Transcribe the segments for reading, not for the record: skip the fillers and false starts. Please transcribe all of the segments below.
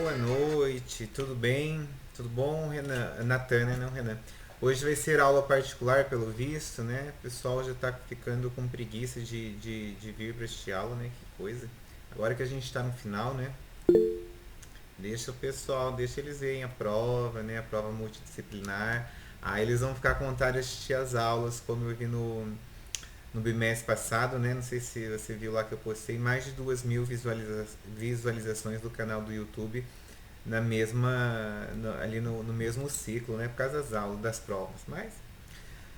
boa noite, tudo bem? Tudo bom, Renan? Natan, né? Não, Renan. Hoje vai ser aula particular, pelo visto, né? O pessoal já tá ficando com preguiça de vir para este aula, né? Que coisa. Agora que a gente tá no final, né? Deixa o pessoal, deixa eles verem a prova, né? A prova multidisciplinar. Aí eles vão ficar com vontade de assistir as aulas, como eu vi no bimestre passado, né? Não sei se você viu lá que eu postei mais de 2.000 visualizações do canal do YouTube na mesma ali no mesmo ciclo, né? Por causa das aulas, das provas. Mas,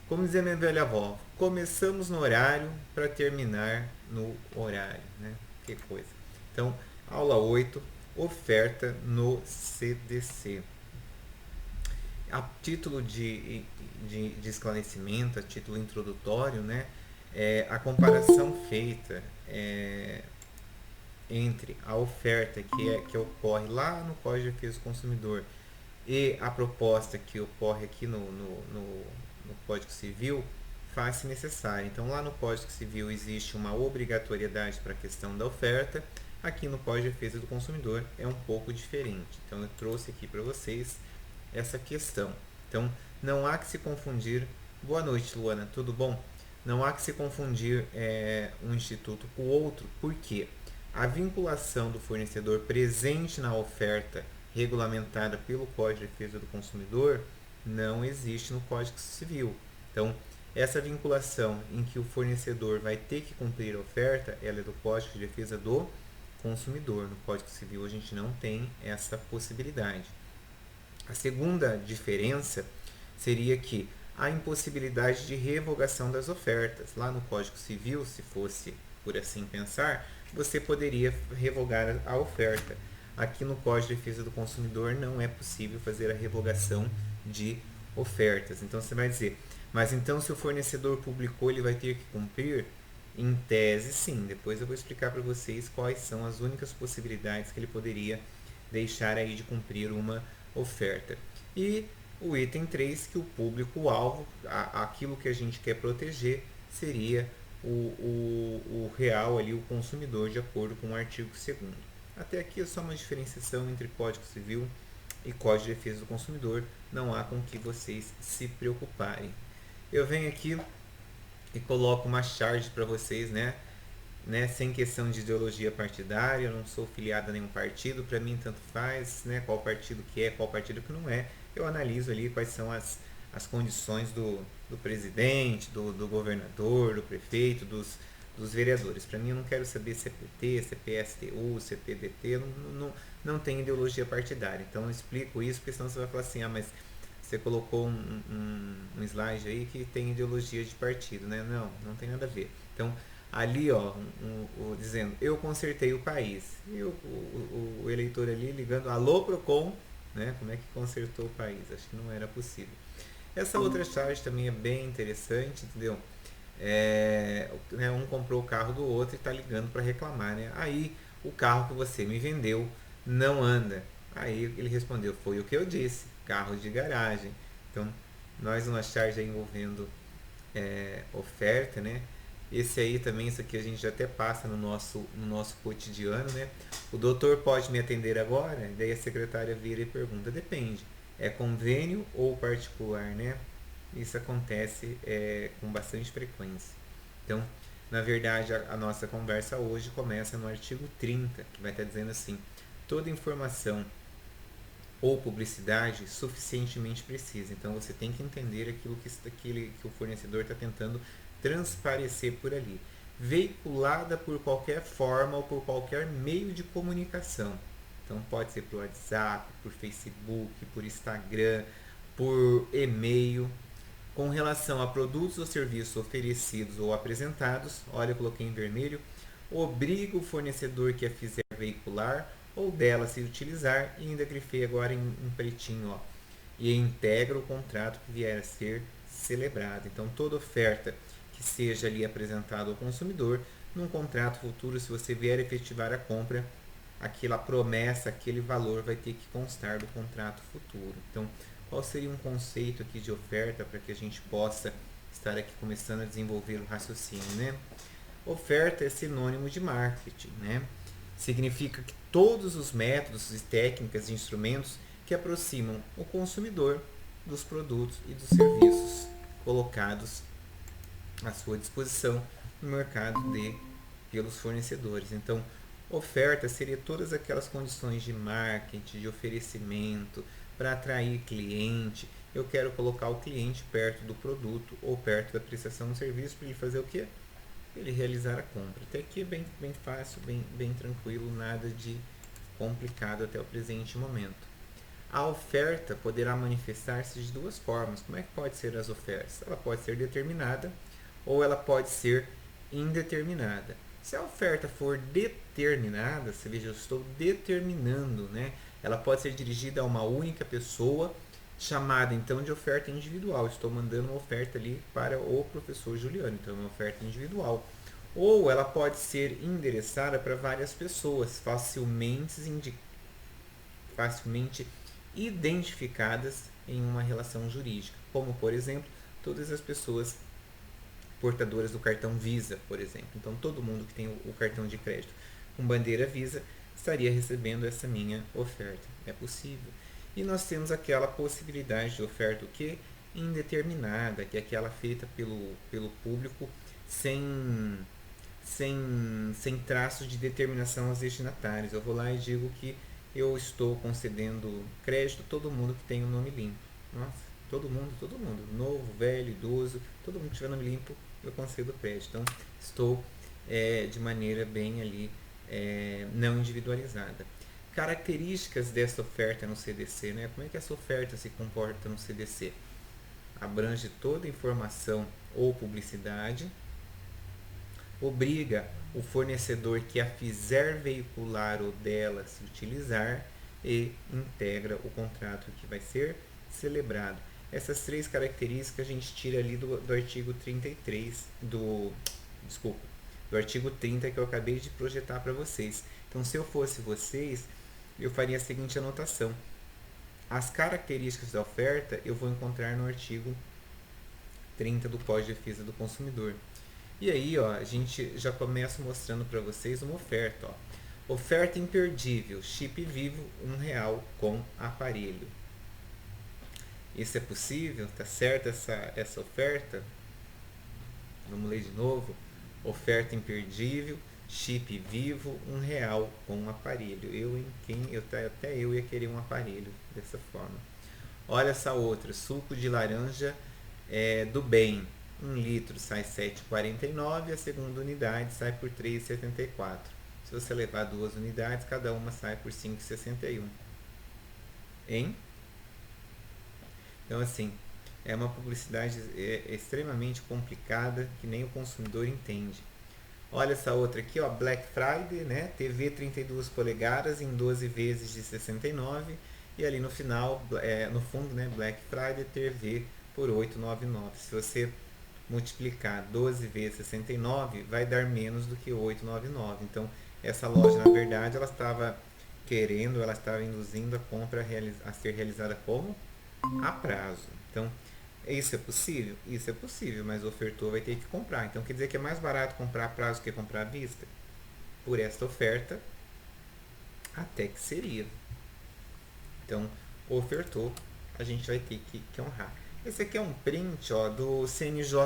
como dizia minha velha avó, começamos no horário para terminar no horário, né? Que coisa. Então, aula 8, oferta no CDC. A título de esclarecimento, a título introdutório, né? A comparação feita entre a oferta que ocorre lá no Código de Defesa do Consumidor e a proposta que ocorre aqui no Código Civil faz-se necessária. Então, lá no Código Civil existe uma obrigatoriedade para a questão da oferta, aqui no Código de Defesa do Consumidor é um pouco diferente. Então, eu trouxe aqui para vocês essa questão. Então, não há que se confundir. Boa noite, Luana, tudo bom? Não há que se confundir um instituto com o outro, por quê? A vinculação do fornecedor presente na oferta regulamentada pelo Código de Defesa do Consumidor não existe no Código Civil. Então, essa vinculação em que o fornecedor vai ter que cumprir a oferta, ela é do Código de Defesa do Consumidor. No Código Civil a gente não tem essa possibilidade. A segunda diferença seria que a impossibilidade de revogação das ofertas. Lá no Código Civil, se fosse por assim pensar, você poderia revogar a oferta. Aqui no Código de Defesa do Consumidor não é possível fazer a revogação de ofertas. Então você vai dizer, mas então se o fornecedor publicou, ele vai ter que cumprir? Em tese, sim. Depois eu vou explicar para vocês quais são as únicas possibilidades que ele poderia deixar aí de cumprir uma oferta. E o item 3, que o público-alvo, aquilo que a gente quer proteger, seria o real ali, o consumidor, de acordo com o artigo 2º. Até aqui é só uma diferenciação entre Código Civil e Código de Defesa do Consumidor, não há com que vocês se preocuparem. Eu venho aqui e coloco uma charge para vocês, sem questão de ideologia partidária, eu não sou filiado a nenhum partido, para mim tanto faz, né, qual partido que é, qual partido que não é, eu analiso ali quais são as condições do presidente, do governador, do prefeito, dos vereadores. Para mim eu não quero saber se é PT, se é PSTU, se é PDT, eu não tem ideologia partidária, então eu explico isso, porque senão você vai falar assim, mas você colocou um slide aí que tem ideologia de partido, né? Não tem nada a ver. Então, ali, ó, dizendo, eu consertei o país. E o eleitor ali ligando, alô Procon, né? Como é que consertou o país? Acho que não era possível. Essa outra charge também é bem interessante, entendeu? Um comprou o carro do outro e está ligando para reclamar, né? Aí, o carro que você me vendeu não anda. Aí ele respondeu, foi o que eu disse, carro de garagem. Então, nós uma charge envolvendo oferta, né? Esse aí também, isso aqui a gente já até passa no nosso cotidiano, né? O doutor pode me atender agora? Daí a secretária vira e pergunta, depende, é convênio ou particular, né? Isso acontece com bastante frequência. Então, na verdade, a nossa conversa hoje começa no artigo 30, que vai estar dizendo assim, toda informação ou publicidade suficientemente precisa. Então você tem que entender aquilo que o fornecedor está tentando transparecer por ali. Veiculada por qualquer forma ou por qualquer meio de comunicação. Então pode ser por WhatsApp, por Facebook, por Instagram, por e-mail. Com relação a produtos ou serviços oferecidos ou apresentados, olha, eu coloquei em vermelho, obriga o fornecedor que a fizer veicular ou dela se utilizar, e ainda grifei agora em pretinho, ó, e integra o contrato que vier a ser celebrado. Então, toda oferta que seja ali apresentada ao consumidor, num contrato futuro, se você vier efetivar a compra, aquela promessa, aquele valor vai ter que constar do contrato futuro. Então, qual seria um conceito aqui de oferta para que a gente possa estar aqui começando a desenvolver o raciocínio, né? Oferta é sinônimo de marketing, né? Significa que todos os métodos e técnicas e instrumentos que aproximam o consumidor dos produtos e dos serviços colocados à sua disposição no mercado pelos fornecedores. Então, oferta seria todas aquelas condições de marketing, de oferecimento para atrair cliente. Eu quero colocar o cliente perto do produto ou perto da prestação de serviço para ele fazer o quê? Ele realizar a compra. Até aqui é bem fácil, bem tranquilo, nada de complicado até o presente momento. A oferta poderá manifestar-se de duas formas. Como é que pode ser as ofertas? Ela pode ser determinada ou ela pode ser indeterminada. Se a oferta for determinada, você veja, eu estou determinando, né? Ela pode ser dirigida a uma única pessoa, chamada então de oferta individual. Estou mandando uma oferta ali para o professor Juliano, então é uma oferta individual. Ou ela pode ser endereçada para várias pessoas, facilmente identificadas em uma relação jurídica, como por exemplo, todas as pessoas portadoras do cartão Visa, por exemplo. Então, todo mundo que tem o cartão de crédito com bandeira Visa estaria recebendo essa minha oferta. É possível. E nós temos aquela possibilidade de oferta o quê? Indeterminada, que é aquela feita pelo público sem traços de determinação aos destinatários. Eu vou lá e digo que eu estou concedendo crédito a todo mundo que tem um nome limpo. Nossa, todo mundo, novo, velho, idoso, todo mundo que tiver nome limpo, eu concedo crédito. Então, estou de maneira bem ali, não individualizada. Características dessa oferta no CDC, né? Como é que essa oferta se comporta no CDC? Abrange toda informação ou publicidade, obriga o fornecedor que a fizer veicular ou dela se utilizar e integra o contrato que vai ser celebrado. Essas três características a gente tira ali do artigo 33 do artigo 30 que eu acabei de projetar para vocês. Então, se eu fosse vocês, eu faria a seguinte anotação. As características da oferta eu vou encontrar no artigo 30 do Código de Defesa do Consumidor. E aí, ó, a gente já começa mostrando para vocês uma oferta. Ó. Oferta imperdível, chip vivo, R$1 com aparelho. Isso é possível? Tá certa essa oferta? Vamos ler de novo. Oferta imperdível, chip vivo, R$1 com aparelho. Até eu ia querer um aparelho dessa forma. Olha essa outra, suco de laranja do bem. 1 litro sai 7,49, a segunda unidade sai por 3,74. Se você levar 2 unidades, cada uma sai por 5,61. Hein? Então, assim, é uma publicidade extremamente complicada que nem o consumidor entende. Olha essa outra aqui, ó, Black Friday, né? TV 32 polegadas em 12 vezes de 69 e ali no final, no fundo, né, Black Friday TV por 8,99. Se você multiplicar 12 vezes 69, vai dar menos do que 8,99. Então, essa loja, na verdade, ela estava induzindo a compra a ser realizada como? A prazo. Então, isso é possível? Isso é possível, mas o ofertor vai ter que comprar. Então, quer dizer que é mais barato comprar a prazo que comprar à vista? Por esta oferta, até que seria. Então, o ofertor, a gente vai ter que honrar. Esse aqui é um print, ó, do CNJ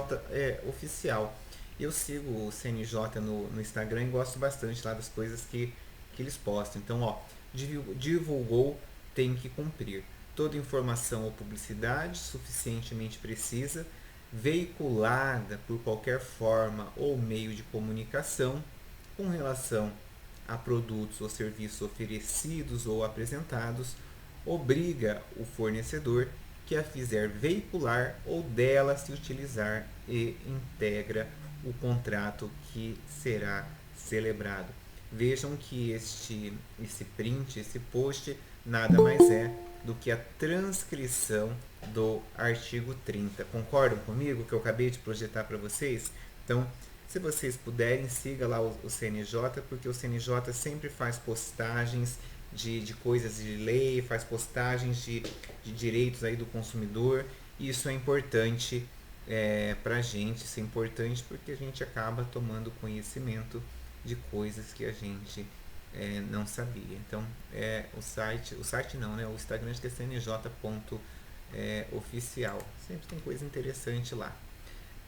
oficial. Eu sigo o CNJ no Instagram e gosto bastante lá das coisas que eles postam. Então, ó, divulgou, tem que cumprir. Toda informação ou publicidade suficientemente precisa, veiculada por qualquer forma ou meio de comunicação com relação a produtos ou serviços oferecidos ou apresentados, obriga o fornecedor que a fizer veicular ou dela se utilizar e integra o contrato que será celebrado. Vejam que esse print, esse post, nada mais é do que a transcrição do artigo 30. Concordam comigo que eu acabei de projetar para vocês? Então, se vocês puderem, siga lá o CNJ, porque o CNJ sempre faz postagens de coisas de lei, faz postagens de direitos aí do consumidor. E isso é importante para a gente, isso é importante porque a gente acaba tomando conhecimento de coisas que a gente não sabia. Então, o site não, né? O Instagram acho que é cnj.oficial. Sempre tem coisa interessante lá.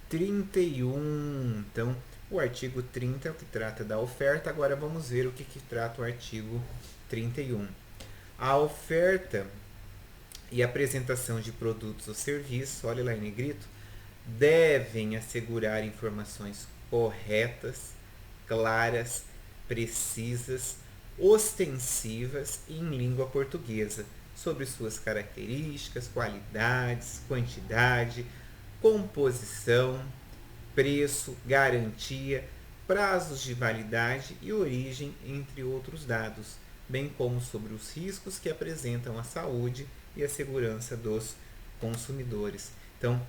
31. Então, o artigo 30 é o que trata da oferta. Agora vamos ver o que trata o artigo 31. A oferta e apresentação de produtos ou serviços, olha lá em negrito, devem assegurar informações corretas, claras, precisas, ostensivas e em língua portuguesa sobre suas características, qualidades, quantidade, composição, preço, garantia, prazos de validade e origem, entre outros dados, bem como sobre os riscos que apresentam a saúde e a segurança dos consumidores. Então,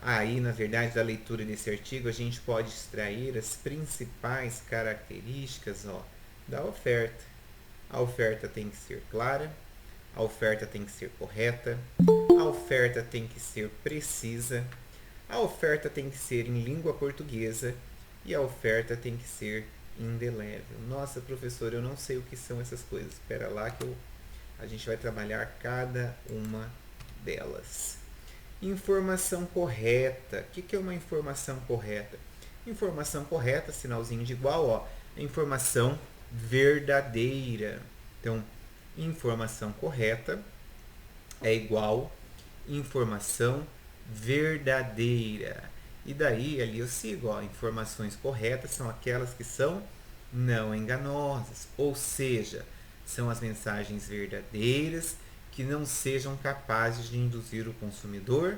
aí, na verdade, da leitura desse artigo, a gente pode extrair as principais características da oferta. A oferta tem que ser clara, a oferta tem que ser correta, a oferta tem que ser precisa, a oferta tem que ser em língua portuguesa e a oferta tem que ser indelével. Nossa, professor, eu não sei o que são essas coisas. Espera lá que a gente vai trabalhar cada uma delas. Informação correta. O que é uma informação correta? Informação correta, sinalzinho de igual, é informação verdadeira. Então, informação correta é igual informação verdadeira. E daí ali eu sigo, informações corretas são aquelas que são não enganosas, ou seja, são as mensagens verdadeiras que não sejam capazes de induzir o consumidor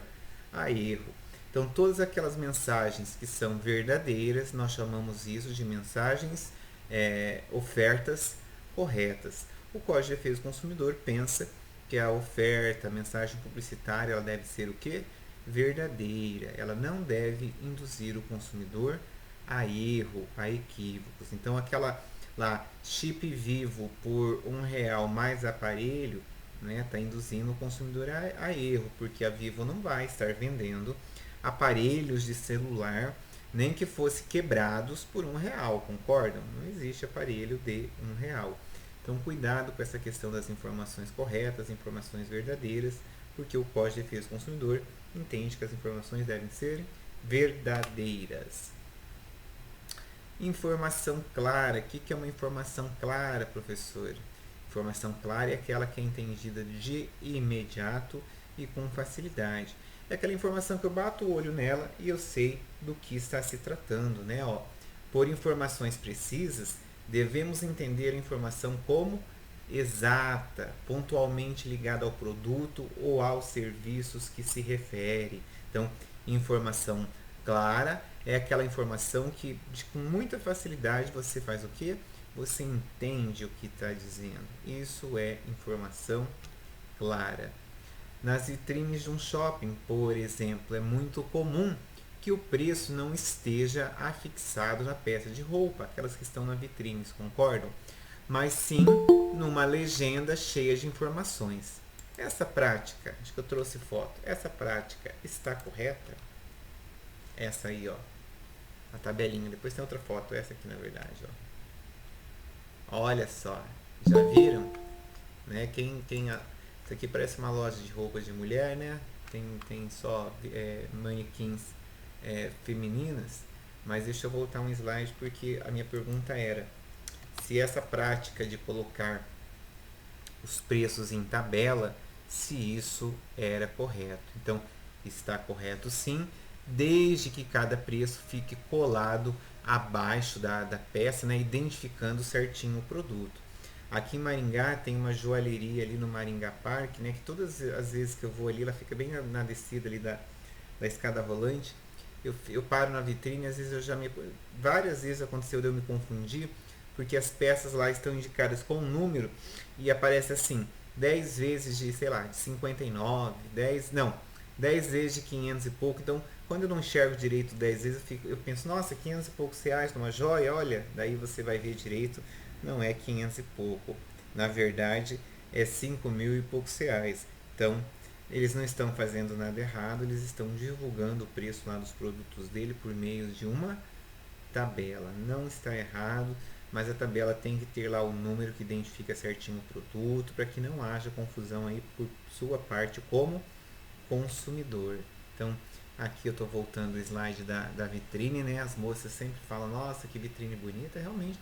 a erro. Então, todas aquelas mensagens que são verdadeiras, nós chamamos isso de mensagens, ofertas corretas. O Código de Defesa do Consumidor pensa que a oferta, a mensagem publicitária, ela deve ser o quê? Verdadeira. Ela não deve induzir o consumidor a erro, a equívocos. Então, aquela lá, chip vivo por R$1 mais aparelho, está induzindo o consumidor a erro, porque a Vivo não vai estar vendendo aparelhos de celular, nem que fosse quebrados por R$1, concordam? Não existe aparelho de R$1. Então, cuidado com essa questão das informações corretas, informações verdadeiras, porque o Código de Defesa do Consumidor entende que as informações devem ser verdadeiras. Informação clara. O que é uma informação clara, professor? Informação clara é aquela que é entendida de imediato e com facilidade. É aquela informação que eu bato o olho nela e eu sei do que está se tratando, né? Por informações precisas, devemos entender a informação como exata, pontualmente ligada ao produto ou aos serviços que se refere. Então, informação clara é aquela informação que com muita facilidade você faz o quê? Você entende o que está dizendo. Isso é informação clara. Nas vitrines de um shopping, por exemplo, é muito comum que o preço não esteja afixado na peça de roupa, aquelas que estão na vitrine, concordam? Mas sim numa legenda cheia de informações. Essa prática, acho que eu trouxe foto, essa prática está correta? Essa aí, a tabelinha, depois tem outra foto, essa aqui na verdade, Olha só, já viram? Né? Isso aqui parece uma loja de roupas de mulher, né? Tem só manequins femininas, mas deixa eu voltar um slide porque a minha pergunta era se essa prática de colocar os preços em tabela, se isso era correto. Então, está correto sim, desde que cada preço fique colado abaixo da peça, né, identificando certinho o produto. Aqui em Maringá tem uma joalheria ali no Maringá Park, né, que todas as vezes que eu vou ali, ela fica bem na descida ali da escada rolante. Eu paro na vitrine, às vezes várias vezes aconteceu de eu me confundir, porque as peças lá estão indicadas com um número e aparece assim, 10 vezes de, sei lá, de 59, 10 vezes de 500 e pouco. Então, quando eu não enxergo direito 10 vezes, eu penso, nossa, 500 e poucos reais numa joia, olha, daí você vai ver direito, não é 500 e pouco, na verdade é 5 mil e poucos reais. Então, eles não estão fazendo nada errado, eles estão divulgando o preço lá dos produtos dele por meio de uma tabela. Não está errado, mas a tabela tem que ter lá o número que identifica certinho o produto, para que não haja confusão aí por sua parte como consumidor. Então, aqui eu estou voltando o slide da vitrine, né? As moças sempre falam, nossa, que vitrine bonita. Realmente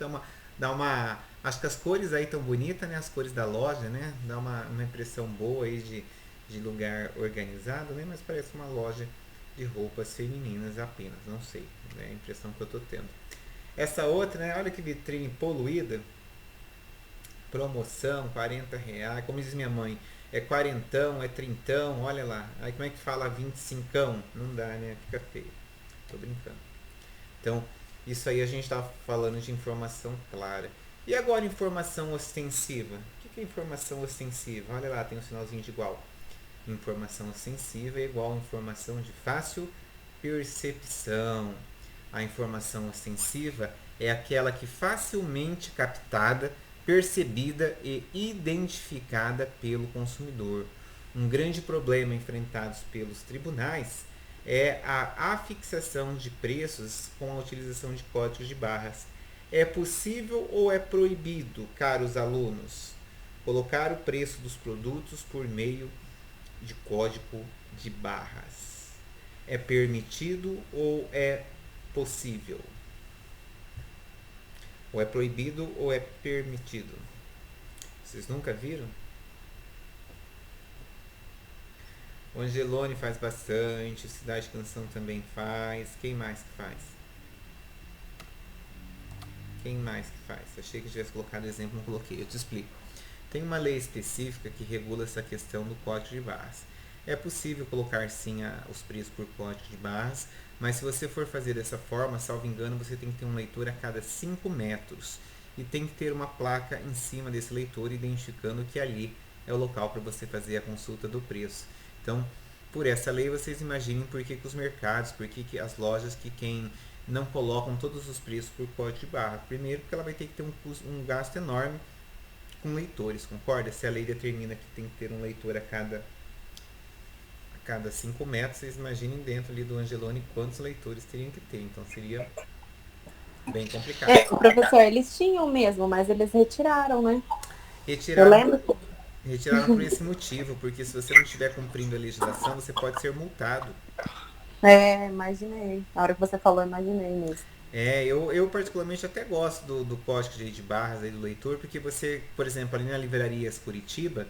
dá uma acho que as cores aí estão bonitas, né? As cores da loja, né? Dá uma impressão boa aí de lugar organizado, né? Mas parece uma loja de roupas femininas apenas, não sei, é a impressão que eu estou tendo. Essa outra, né? Olha que vitrine poluída, promoção, R$ 40, como diz minha mãe, é quarentão, é trintão, olha lá. Aí como é que fala 25? Não dá, né? Fica feio. Tô brincando. Então, isso aí a gente está falando de informação clara. E agora informação ostensiva? O que é informação ostensiva? Olha lá, tem um sinalzinho de igual. Informação ostensiva é igual a informação de fácil percepção. A informação ostensiva é aquela que facilmente captada, percebida e identificada pelo consumidor. Um grande problema enfrentado pelos tribunais é a afixação de preços com a utilização de códigos de barras. É possível ou é proibido, caros alunos, colocar o preço dos produtos por meio de código de barras? É permitido ou é possível? Ou é proibido ou é permitido? Vocês nunca viram? O Angelone faz bastante, Cidade Canção também faz. Quem mais que faz? Quem mais que faz? Achei que tivesse colocado exemplo, não coloquei. Eu te explico. Tem uma lei específica que regula essa questão do código de barras. É possível colocar sim os preços por código de barras, mas se você for fazer dessa forma, salvo engano, você tem que ter um leitor a cada 5 metros. E tem que ter uma placa em cima desse leitor identificando que ali é o local para você fazer a consulta do preço. Então, por essa lei, vocês imaginem por que os mercados, por que as lojas que quem não colocam todos os preços por código de barra. Primeiro, porque ela vai ter que ter um gasto enorme com leitores, concorda? Se a lei determina que tem que ter um leitor a cada 5 metros, vocês imaginem dentro ali do Angelone quantos leitores teriam que ter. Então seria bem complicado. O professor, eles tinham mesmo, mas eles retiraram, né? Eu Retiraram, lembro. retiraram por esse motivo, porque se você não estiver cumprindo a legislação, você pode ser multado. Imaginei. Na hora que você falou, imaginei mesmo. Eu particularmente até gosto do código de barras aí do leitor, porque você, por exemplo, ali na Livrarias Curitiba,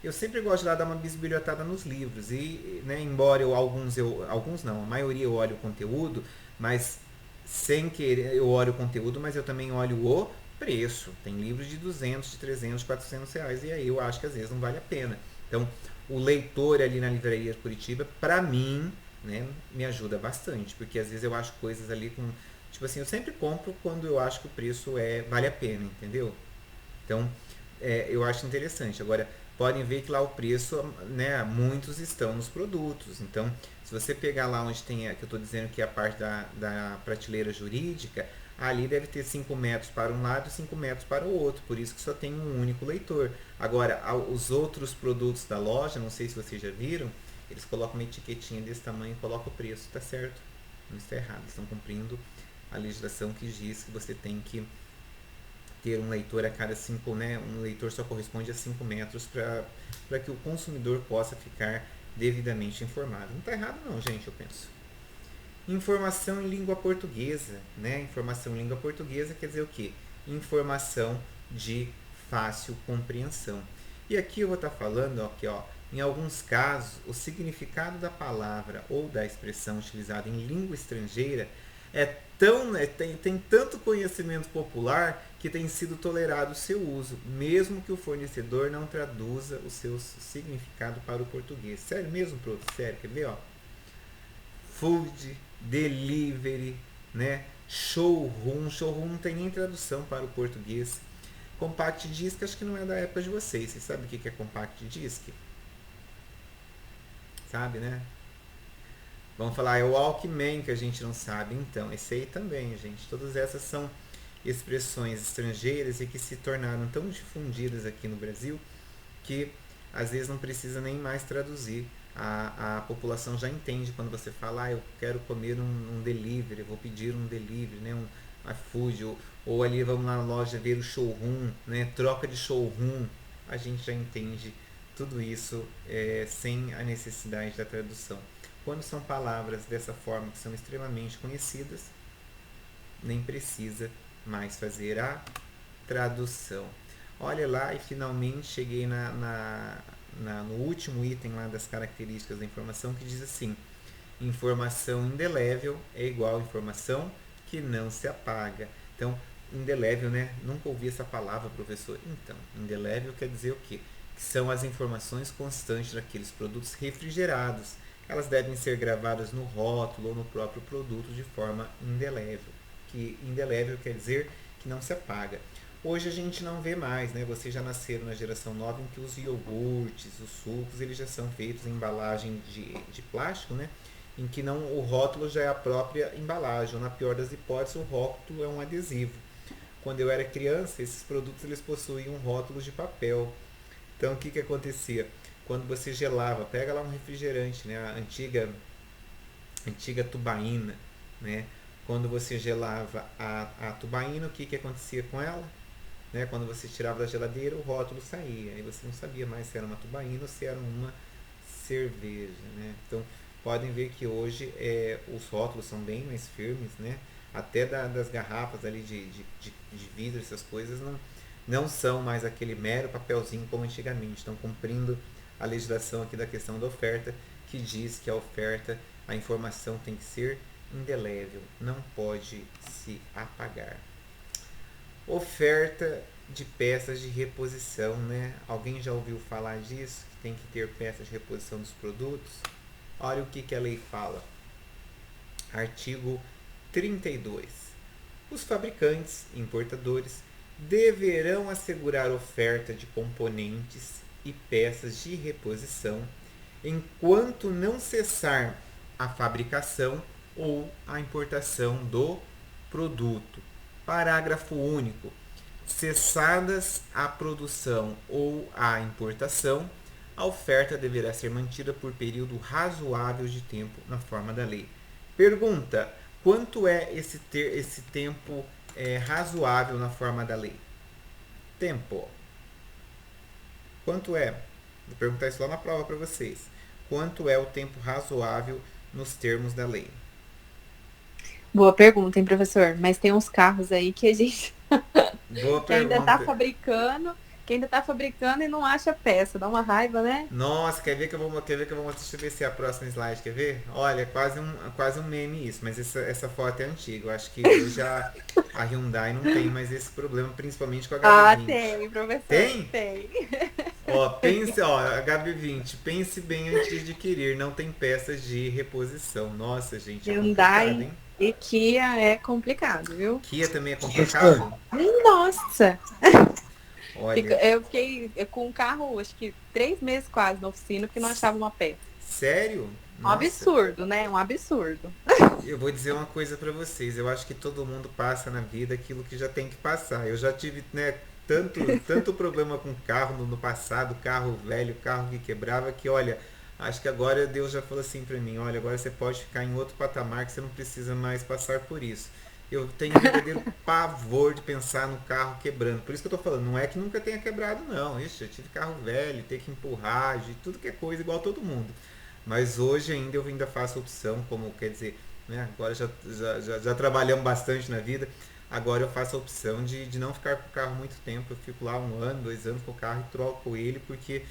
eu sempre gosto de lá dar uma bisbilhotada nos livros. E, né, embora alguns não, a maioria eu olho o conteúdo, mas sem querer eu olho o conteúdo, mas eu também olho o preço. Tem livros de 200, de 300, de 400 reais, e aí eu acho que às vezes não vale a pena. Então, o leitor ali na Livraria Curitiba, pra mim, né, me ajuda bastante, porque às vezes eu acho coisas ali com... Tipo assim, eu sempre compro quando eu acho que o preço vale a pena, entendeu? Então, eu acho interessante. Agora, podem ver que lá o preço, né, muitos estão nos produtos. Então, se você pegar lá onde tem, que eu estou dizendo que é a parte da prateleira jurídica, ali deve ter 5 metros para um lado e 5 metros para o outro. Por isso que só tem um único leitor. Agora, os outros produtos da loja, não sei se vocês já viram, eles colocam uma etiquetinha desse tamanho e colocam o preço. Está certo. Não está errado. Eles estão cumprindo a legislação que diz que você tem que ter um leitor a cada 5, né? Um leitor só corresponde a 5 metros para que o consumidor possa ficar devidamente informado. Não está errado não, gente, eu penso. Informação em língua portuguesa, né? Informação em língua portuguesa quer dizer o quê? Informação de fácil compreensão. E aqui eu vou estar falando, aqui, ó, em alguns casos, o significado da palavra ou da expressão utilizada em língua estrangeira tem tanto conhecimento popular que tem sido tolerado o seu uso, mesmo que o fornecedor não traduza o seu significado para o português. Sério mesmo, prof? Sério, quer ver? Ó? Food, delivery, né? Showroom. Showroom não tem nem tradução para o português. Compact Disc acho que não é da época de vocês. Vocês sabem o que é Compact Disc? Sabe, né? Vamos falar, é o Walkman que a gente não sabe. Então, esse aí também, gente. Todas essas são expressões estrangeiras e que se tornaram tão difundidas aqui no Brasil que às vezes não precisa nem mais traduzir. A população já entende quando você fala, eu quero comer um delivery, vou pedir um delivery, né? iFood, ou ali vamos na loja ver o showroom, né? Troca de showroom, a gente já entende tudo isso sem a necessidade da tradução. Quando são palavras dessa forma que são extremamente conhecidas, nem precisa mais fazer a tradução. Olha lá, e finalmente cheguei no último item lá das características da informação, que diz assim: informação indelével é igual a informação que não se apaga. Então, indelével, né? Nunca ouvi essa palavra, professor. Então, indelével quer dizer o quê? Que são as informações constantes daqueles produtos refrigerados. Elas devem ser gravadas no rótulo ou no próprio produto de forma indelével. Que indelével quer dizer que não se apaga. Hoje a gente não vê mais, né? Vocês já nasceram na geração nova em que os iogurtes, os sucos, eles já são feitos em embalagem de plástico, né? Em que não, o rótulo já é a própria embalagem, ou na pior das hipóteses, o rótulo é um adesivo. Quando eu era criança, esses produtos eles possuíam rótulos de papel. Então, o que acontecia? Quando você gelava, pega lá um refrigerante, né? A antiga tubaína, né? Quando você gelava a tubaína, o que acontecia com ela? Né? Quando você tirava da geladeira, o rótulo saía. Aí você não sabia mais se era uma tubaína ou se era uma cerveja, né? Então, podem ver que hoje os rótulos são bem mais firmes, né? Até das garrafas ali de vidro, essas coisas, não são mais aquele mero papelzinho como antigamente. Estão cumprindo a legislação aqui da questão da oferta, que diz que a oferta, a informação tem que ser indelével, não pode se apagar. Oferta de peças de reposição, né? Alguém já ouviu falar disso? Que tem que ter peças de reposição dos produtos? Olha o que a lei fala. Artigo 32. Os fabricantes e importadores deverão assegurar oferta de componentes e peças de reposição enquanto não cessar a fabricação ou a importação do produto. Parágrafo único. Cessadas a produção ou a importação, a oferta deverá ser mantida por período razoável de tempo na forma da lei. Pergunta: quanto é esse tempo razoável na forma da lei? Tempo. Quanto é? Vou perguntar isso lá na prova para vocês. Quanto é o tempo razoável nos termos da lei? Boa pergunta, hein, professor? Mas tem uns carros aí que a gente Boa que ainda pergunta. que ainda tá fabricando e não acha peça. Dá uma raiva, né? Nossa, quer ver que eu vou mostrar? Deixa eu ver se é a próxima slide, quer ver? Olha, quase um meme isso, mas essa foto é antiga. Eu acho que hoje a Hyundai não tem mais esse problema, principalmente com a Ah, HB20. tem, professor. Tem? Tem. HB20, pense bem antes de adquirir, não tem peças de reposição. Nossa, gente, é complicado, Hyundai hein? e Kia é complicado, viu? Kia também é complicado? Nossa! Olha, Eu fiquei com o carro, acho que 3 meses quase na oficina, porque não achava uma peça. sério? Um Nossa. absurdo, né? Um absurdo. Eu vou dizer uma coisa pra vocês. Eu acho que todo mundo passa na vida aquilo que já tem que passar. Eu já tive, né, tanto problema com carro no passado, carro velho, carro que quebrava, que olha, acho que agora Deus já falou assim pra mim: olha, agora você pode ficar em outro patamar que você não precisa mais passar por isso. Eu tenho um verdadeiro pavor de pensar no carro quebrando. Por isso que eu tô falando, não é que nunca tenha quebrado, não. Ixi, eu tive carro velho, ter que empurrar, de tudo que é coisa, igual todo mundo. Mas hoje ainda eu ainda faço opção, como quer dizer, né, agora já trabalhamos bastante na vida, agora eu faço a opção de não ficar com o carro muito tempo. Eu fico lá 1 ano, 2 anos com o carro e troco ele, porque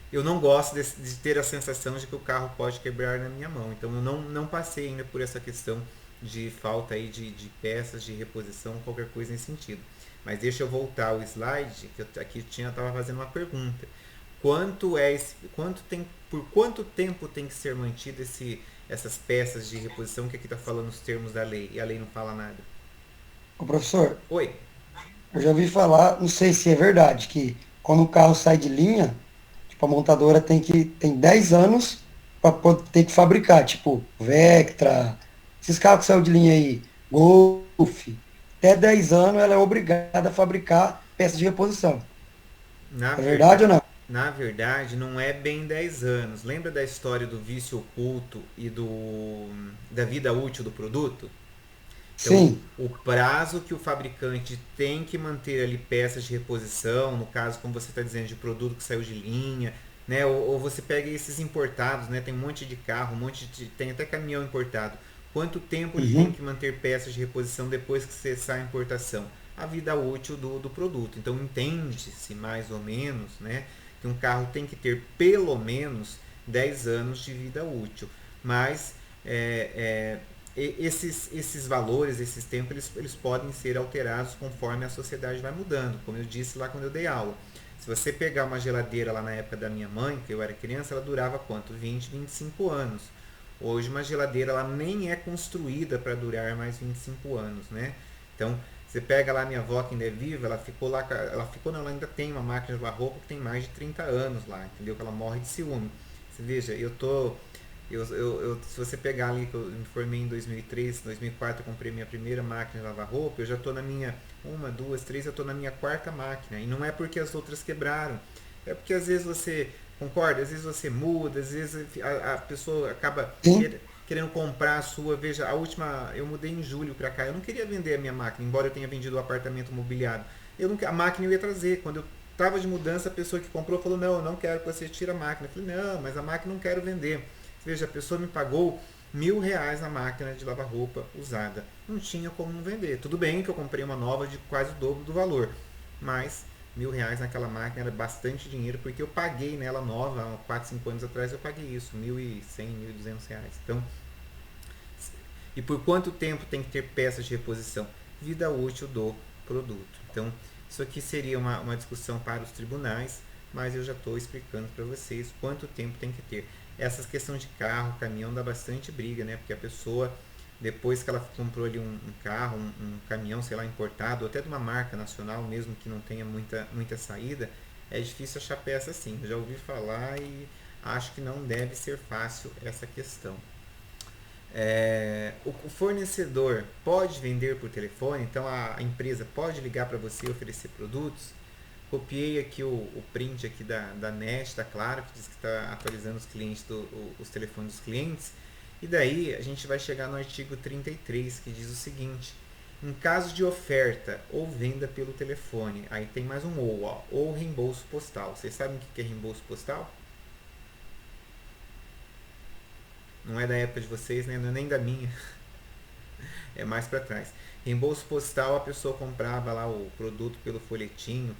eu não gosto de ter a sensação de que o carro pode quebrar na minha mão. Então eu não passei ainda por essa questão de falta aí de peças de reposição, qualquer coisa nesse sentido. Mas deixa eu voltar ao slide, que eu aqui estava fazendo uma pergunta. Por quanto tempo tem que ser mantido essas peças de reposição, que aqui está falando os termos da lei, e a lei não fala nada? Ô, professor, Oi? eu já ouvi falar, não sei se é verdade, que quando o carro sai de linha, tipo, a montadora tem 10 anos para ter que fabricar, tipo, Vectra, esses carros que saiu de linha aí, Golf, até 10 anos ela é obrigada a fabricar peças de reposição. Na É verdade verdade, ou não? na verdade, não é bem 10 anos. Lembra da história do vício oculto e da vida útil do produto? Então, Sim. o prazo que o fabricante tem que manter ali peças de reposição, no caso, como você está dizendo, de produto que saiu de linha, né? Ou você pega esses importados, né? Tem um monte de carro, tem até caminhão importado. Quanto tempo ele tem Uhum. que manter peças de reposição depois que cessar a importação? A vida útil do produto. Então, entende-se mais ou menos, né? Que um carro tem que ter pelo menos 10 anos de vida útil. Mas esses valores, esses tempos, eles podem ser alterados conforme a sociedade vai mudando. Como eu disse lá quando eu dei aula. Se você pegar uma geladeira lá na época da minha mãe, que eu era criança, ela durava quanto? 20, 25 anos. Hoje uma geladeira ela nem é construída para durar mais 25 anos, né? Então, você pega lá minha avó que ainda é viva, ela ainda tem uma máquina de lavar roupa que tem mais de 30 anos lá, entendeu? Que ela morre de ciúme. Você veja, se você pegar ali, que eu me formei em 2003, 2004 eu comprei minha primeira máquina de lavar roupa, eu já estou na minha, uma, duas, três, eu estou na minha quarta máquina. E não é porque as outras quebraram, é porque às vezes você, concorda, às vezes você muda, às vezes a pessoa acaba Sim. querendo comprar a sua. Veja, a última, eu mudei em julho para cá, eu não queria vender a minha máquina, embora eu tenha vendido o apartamento mobiliado. A máquina eu ia trazer, quando eu estava de mudança, a pessoa que comprou falou, não, eu não quero que você tire a máquina. Eu falei, não, mas a máquina não quero vender. Veja, a pessoa me pagou R$ 1.000 na máquina de lavar roupa usada. Não tinha como não vender. Tudo bem que eu comprei uma nova de quase o dobro do valor, mas R$ 1.000 naquela máquina era bastante dinheiro, porque eu paguei nela nova, há 4, 5 anos atrás eu paguei isso, R$ 1.100, R$ 1.200. Então, e por quanto tempo tem que ter peças de reposição? Vida útil do produto. Então, isso aqui seria uma discussão para os tribunais, mas eu já estou explicando para vocês quanto tempo tem que ter. Essas questões de carro, caminhão, dá bastante briga, né? Porque a pessoa, depois que ela comprou ali um carro, um caminhão, sei lá, importado, ou até de uma marca nacional mesmo que não tenha muita saída, é difícil achar peça assim. Eu já ouvi falar e acho que não deve ser fácil essa questão. O fornecedor pode vender por telefone, então a empresa pode ligar para você e oferecer produtos. Copiei aqui o print aqui da Nest, da Claro, que diz que está atualizando os telefones dos clientes. E daí a gente vai chegar no artigo 33, que diz o seguinte: em caso de oferta ou venda pelo telefone, aí tem mais um ou reembolso postal. Vocês sabem o que é reembolso postal? Não é da época de vocês, né? Não é nem da minha. É mais para trás. Reembolso postal, a pessoa comprava lá o produto pelo folhetinho,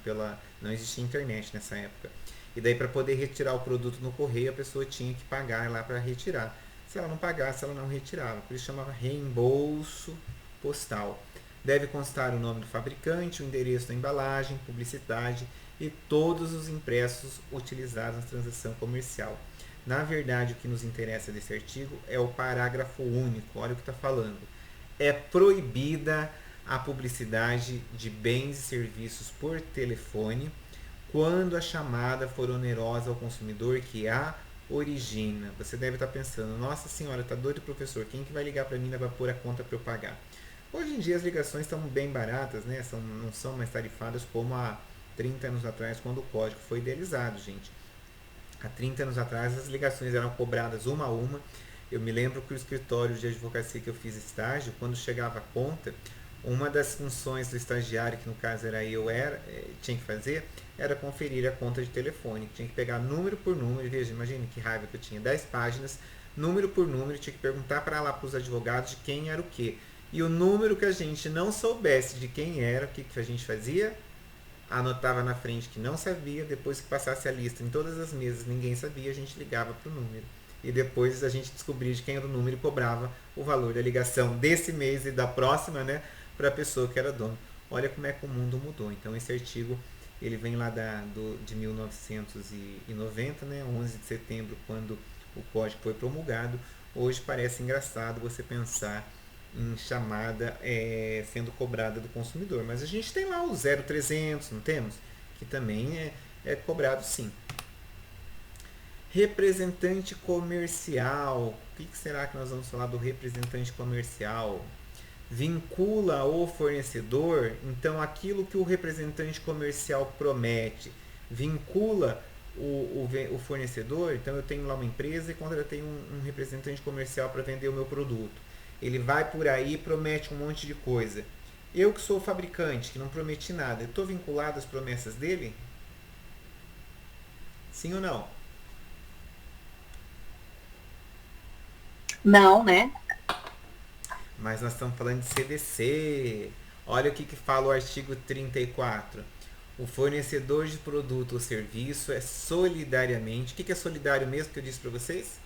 não existia internet nessa época. E daí para poder retirar o produto no correio, a pessoa tinha que pagar lá para retirar. Se ela não pagasse, ela não retirava. Por isso chamava reembolso postal. Deve constar o nome do fabricante, o endereço da embalagem, publicidade e todos os impressos utilizados na transação comercial. Na verdade, o que nos interessa desse artigo é o parágrafo único. Olha o que está falando. É proibida a publicidade de bens e serviços por telefone quando a chamada for onerosa ao consumidor que a origina. Você deve estar pensando, nossa senhora, tá doido, professor, quem que vai ligar para mim e vai pôr a conta para eu pagar? Hoje em dia as ligações estão bem baratas, né? Não são mais tarifadas como há 30 anos atrás, quando o código foi idealizado, gente. Há 30 anos atrás as ligações eram cobradas uma a uma. Eu me lembro que o escritório de advocacia que eu fiz estágio, quando chegava a conta, uma das funções do estagiário, que no caso era eu, tinha que fazer, era conferir a conta de telefone. Tinha que pegar número por número, veja, imagine que raiva que eu tinha, 10 páginas, número por número, tinha que perguntar para lá para os advogados de quem era o quê. E o número que a gente não soubesse de quem era, o que a gente fazia? Anotava na frente que não sabia, depois que passasse a lista em todas as mesas, ninguém sabia, a gente ligava para o número. E depois a gente descobria de quem era o número e cobrava o valor da ligação desse mês e da próxima, né, para a pessoa que era dono. Olha como é que o mundo mudou. Então esse artigo, ele vem lá de 1990, né, 11 de setembro, quando o código foi promulgado. Hoje parece engraçado você pensar em chamada sendo cobrada do consumidor. Mas a gente tem lá o 0300, não temos? Que também é cobrado sim. Representante comercial. O que será que nós vamos falar do representante comercial? Vincula o fornecedor, então aquilo que o representante comercial promete, vincula o fornecedor. Então eu tenho lá uma empresa e contratei um representante comercial para vender o meu produto. Ele vai por aí e promete um monte de coisa. Eu que sou o fabricante, que não prometi nada, eu estou vinculado às promessas dele? Sim ou não? Não, né? Mas nós estamos falando de CDC. Olha o que fala o artigo 34. O fornecedor de produto ou serviço é solidariamente... O que é solidário mesmo que eu disse para vocês?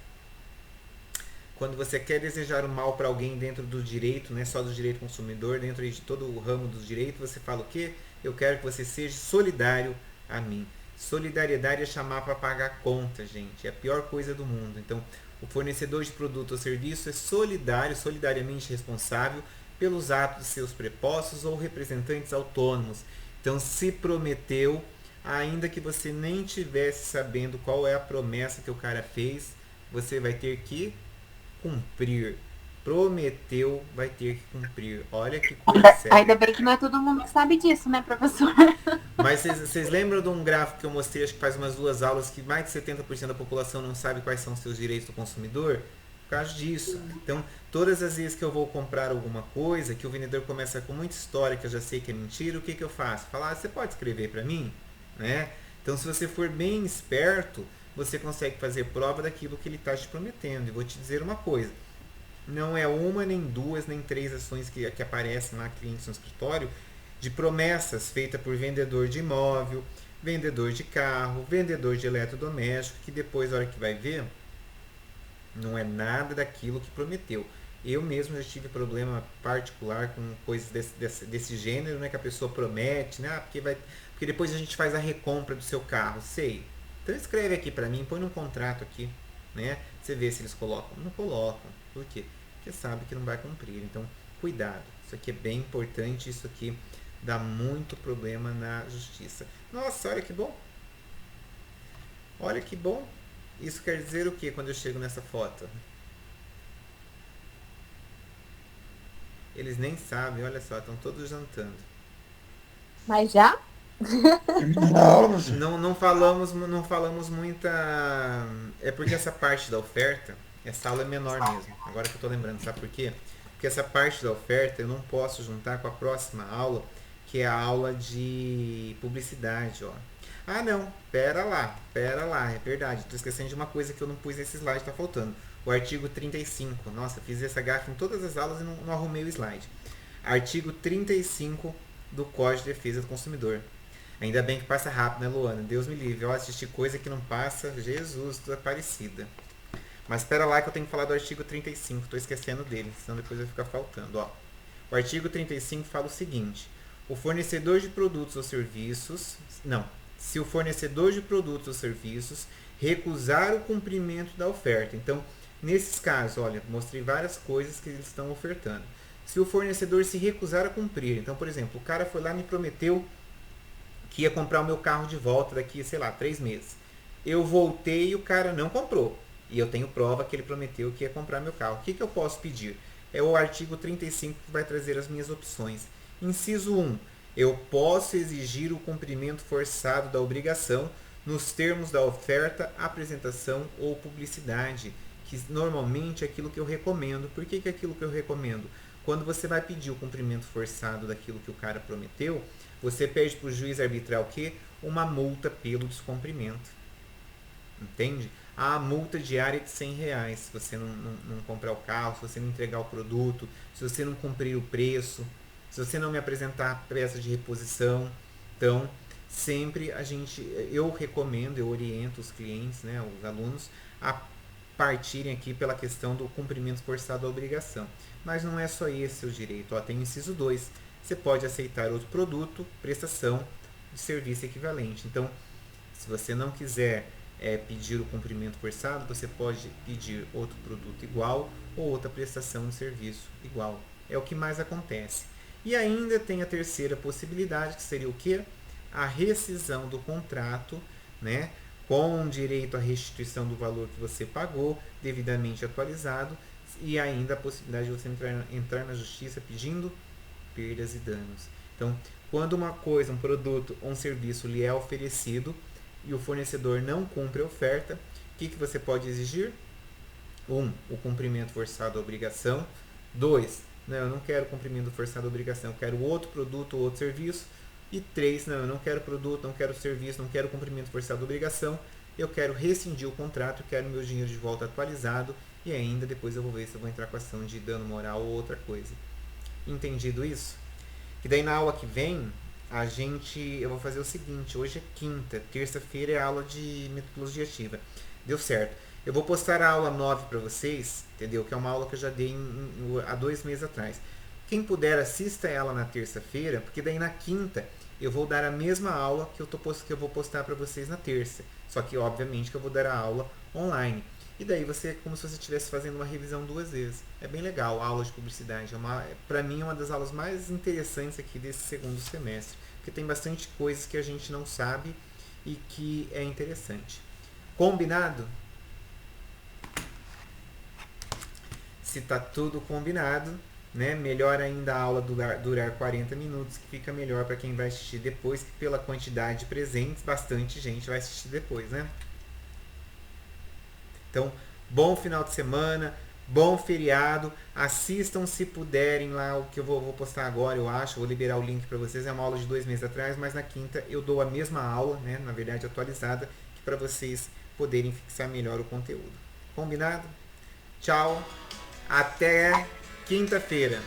Quando você quer desejar o mal para alguém dentro do direito, não é só do direito consumidor, dentro de todo o ramo dos direitos, você fala o quê? Eu quero que você seja solidário a mim. Solidariedade é chamar para pagar conta, gente. É a pior coisa do mundo. Então, o fornecedor de produto ou serviço é solidário, solidariamente responsável pelos atos de seus prepostos ou representantes autônomos. Então, se prometeu, ainda que você nem tivesse sabendo qual é a promessa que o cara fez, você vai ter que cumprir. Prometeu, vai ter que cumprir. Olha que coisa séria. Ainda bem que não é todo mundo que sabe disso, né, professor? Mas vocês lembram de um gráfico que eu mostrei, acho que faz umas 2 aulas, que mais de 70% da população não sabe quais são os seus direitos do consumidor? Por causa disso. Então, todas as vezes que eu vou comprar alguma coisa, que o vendedor começa com muita história, que eu já sei que é mentira, o que eu faço? Falar, você pode escrever para mim? Né? Então, se você for bem esperto, você consegue fazer prova daquilo que ele está te prometendo. E vou te dizer uma coisa. Não é uma, nem duas, nem 3 ações que aparecem lá, clientes no escritório, de promessas feitas por vendedor de imóvel, vendedor de carro, vendedor de eletrodoméstico, que depois, na hora que vai ver, não é nada daquilo que prometeu. Eu mesmo já tive problema particular com coisas desse gênero, né, que a pessoa promete, né, porque depois a gente faz a recompra do seu carro, sei. Então escreve aqui para mim, põe num contrato aqui, né, você vê se eles colocam. Não colocam. Por quê? Porque sabe que não vai cumprir. Então, cuidado. Isso aqui é bem importante, isso aqui dá muito problema na justiça. Nossa, olha que bom. Olha que bom. Isso quer dizer o que quando eu chego nessa foto? Eles nem sabem, olha só, estão todos jantando. Mas já? Não falamos muita... É porque essa parte da oferta, essa aula é menor mesmo. Agora que eu estou lembrando, sabe por quê? Porque essa parte da oferta eu não posso juntar com a próxima aula, que é a aula de publicidade, ó. Ah, não, pera lá, é verdade. Estou esquecendo de uma coisa que eu não pus nesse slide, está faltando. O artigo 35. Nossa, fiz essa gafe em todas as aulas e não arrumei o slide. Artigo 35 do Código de Defesa do Consumidor. Ainda bem que passa rápido, né, Luana? Deus me livre. Eu assisti coisa que não passa. Jesus, tudo é parecida. Mas espera lá que eu tenho que falar do artigo 35. Estou esquecendo dele, senão depois vai ficar faltando. Ó. O artigo 35 fala o seguinte. O fornecedor de produtos ou serviços... Não. Se o fornecedor de produtos ou serviços recusar o cumprimento da oferta. Então, nesses casos, olha, mostrei várias coisas que eles estão ofertando. Se o fornecedor se recusar a cumprir. Então, por exemplo, o cara foi lá e me prometeu que ia comprar o meu carro de volta daqui, sei lá, 3 meses. Eu voltei e o cara não comprou. E eu tenho prova que ele prometeu que ia comprar meu carro. O que eu posso pedir? É o artigo 35 que vai trazer as minhas opções. Inciso 1. Eu posso exigir o cumprimento forçado da obrigação nos termos da oferta, apresentação ou publicidade, que normalmente é aquilo que eu recomendo. Por que é aquilo que eu recomendo? Quando você vai pedir o cumprimento forçado daquilo que o cara prometeu, você pede para o juiz arbitrar o quê? Uma multa pelo descumprimento. Entende? A multa diária de R$100 se você não comprar o carro, se você não entregar o produto, se você não cumprir o preço, se você não me apresentar peça de reposição. Então, sempre eu recomendo, eu oriento os clientes, né, os alunos, a partirem aqui pela questão do cumprimento forçado da obrigação. Mas não é só esse o direito. Ó, tem o inciso 2. Você pode aceitar outro produto, prestação de serviço equivalente. Então, se você não quiser pedir o cumprimento forçado, você pode pedir outro produto igual ou outra prestação de serviço igual. É o que mais acontece. E ainda tem a terceira possibilidade, que seria o quê? A rescisão do contrato, né? Com direito à restituição do valor que você pagou, devidamente atualizado, e ainda a possibilidade de você entrar na justiça pedindo perdas e danos. Então, quando uma coisa, um produto ou um serviço lhe é oferecido e o fornecedor não cumpre a oferta, o que você pode exigir? 1. O cumprimento forçado da obrigação 2, não, eu não quero cumprimento forçado da obrigação, eu quero outro produto ou outro serviço. E 3, não, eu não quero produto, não quero serviço, não quero cumprimento forçado da obrigação, eu quero rescindir o contrato, quero meu dinheiro de volta atualizado e ainda depois eu vou ver se eu vou entrar com ação de dano moral ou outra coisa. Entendido isso? Que daí na aula que vem, eu vou fazer o seguinte, hoje é quinta, terça-feira é aula de metodologia ativa. Deu certo. Eu vou postar a aula 9 para vocês, entendeu? Que é uma aula que eu já dei há 2 meses atrás. Quem puder, assista ela na terça-feira, porque daí na quinta eu vou dar a mesma aula que eu vou postar para vocês na terça. Só que, obviamente, que eu vou dar a aula online. E daí você é como se você estivesse fazendo uma revisão 2 vezes. É bem legal a aula de publicidade. Para mim é uma das aulas mais interessantes aqui desse segundo semestre. Porque tem bastante coisas que a gente não sabe e que é interessante. Combinado? Se tá tudo combinado, né? Melhor ainda a aula durar 40 minutos, que fica melhor para quem vai assistir depois, que pela quantidade de presentes, bastante gente vai assistir depois, né? Então, bom final de semana, bom feriado, assistam se puderem lá o que eu vou postar agora, eu acho, vou liberar o link para vocês, é uma aula de 2 meses atrás, mas na quinta eu dou a mesma aula, né, na verdade atualizada, que para vocês poderem fixar melhor o conteúdo. Combinado? Tchau, até quinta-feira.